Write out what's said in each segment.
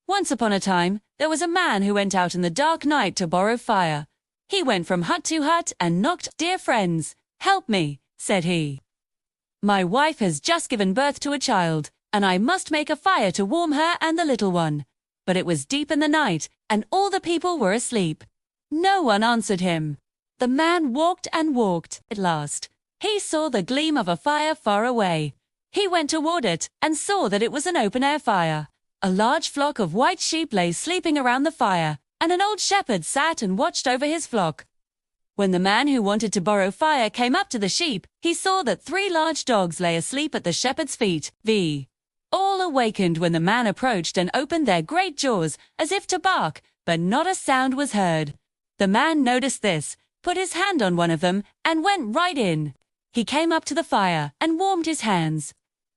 Once upon a time, there was a man who went out in the dark night to borrow fire. He went from hut to hut and knocked. "Dear friends, help me," said he. "My wife has just given birth to a child, and I must make a fire to warm her and the little one." But it was deep in the night, and all the people were asleep. No one answered him. The man walked and walked. At last, he saw the gleam of a fire far away. He went toward it and saw that it was an open-air fire. A large flock of white sheep lay sleeping around the fire, and an old shepherd sat and watched over his flock. When the man who wanted to borrow fire came up to the sheep, he saw that 3 large dogs lay asleep at the shepherd's feet. All awakened when the man approached and opened their great jaws as if to bark, but not a sound was heard. The man noticed this, put his hand on one of them, and went right in. He came up to the fire and warmed his hands.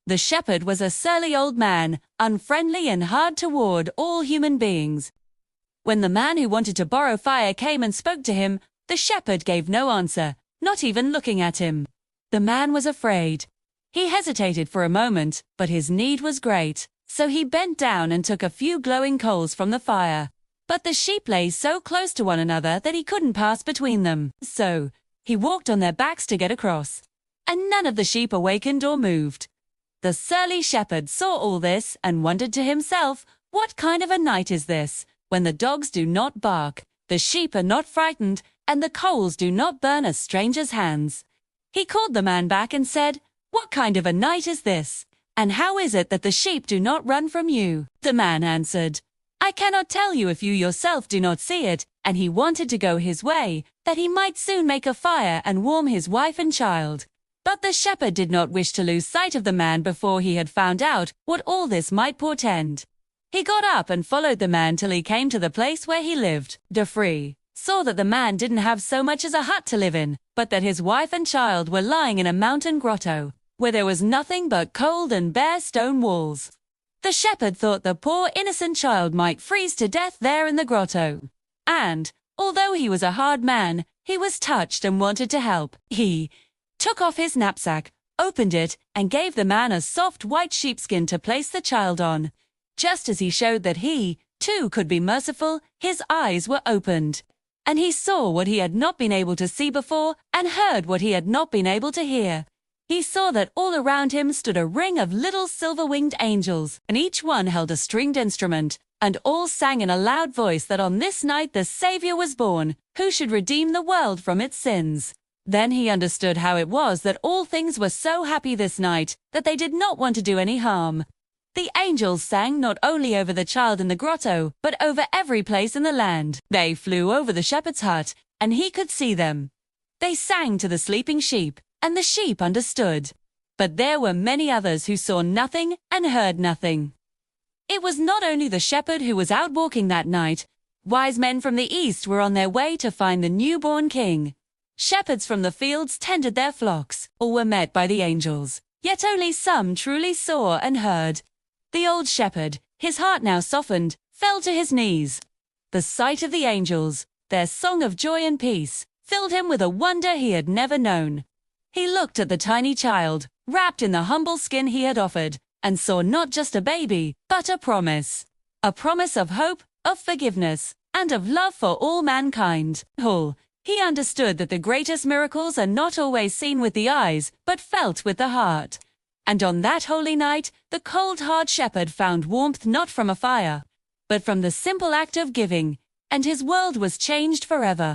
The shepherd was a surly old man, unfriendly and hard toward all human beings. When the man who wanted to borrow fire came and spoke to him, the shepherd gave no answer, not even looking at him. The man was afraid. He hesitated for a moment, but his need was great, so he bent down and took a few glowing coals from the fire. But the sheep lay so close to one another that he couldn't pass between them. So he walked on their backs to get across, and none of the sheep awakened or moved. The surly shepherd saw all this and wondered to himself, "What kind of a night is this, when the dogs do not bark, the sheep are not frightened, and the coals do not burn a stranger's hands?" He called the man back and said, "What kind of a night is this? And how is it that the sheep do not run from you?" The man answered, "I cannot tell you if you yourself do not see it," and he wanted to go his way, that he might soon make a fire and warm his wife and child. But the shepherd did not wish to lose sight of the man before he had found out what all this might portend. He got up and followed the man till he came to the place where he lived. Defree saw that the man didn't have so much as a hut to live in, but that his wife and child were lying in a mountain grotto, where there was nothing but cold and bare stone walls. The shepherd thought the poor innocent child might freeze to death there in the grotto. And, although he was a hard man, he was touched and wanted to help. He took off his knapsack, opened it, and gave the man a soft white sheepskin to place the child on. Just as he showed that he, too, could be merciful, his eyes were opened, and he saw what he had not been able to see before and heard what he had not been able to hear. He saw that all around him stood a ring of little silver-winged angels, and each one held a stringed instrument, and all sang in a loud voice that on this night the Savior was born, who should redeem the world from its sins. Then he understood how it was that all things were so happy this night that they did not want to do any harm. The angels sang not only over the child in the grotto, but over every place in the land. They flew over the shepherd's hut, and he could see them. They sang to the sleeping sheep, and the sheep understood. But there were many others who saw nothing and heard nothing. It was not only the shepherd who was out walking that night. Wise men from the east were on their way to find the newborn king. Shepherds from the fields tended their flocks, or were met by the angels. Yet only some truly saw and heard. The old shepherd, his heart now softened, fell to his knees. The sight of the angels, their song of joy and peace, filled him with a wonder he had never known. He looked at the tiny child, wrapped in the humble skin he had offered, and saw not just a baby, but a promise. A promise of hope, of forgiveness, and of love for all mankind. He understood that the greatest miracles are not always seen with the eyes, but felt with the heart. And on that holy night, the cold, hard shepherd found warmth not from a fire, but from the simple act of giving, and his world was changed forever.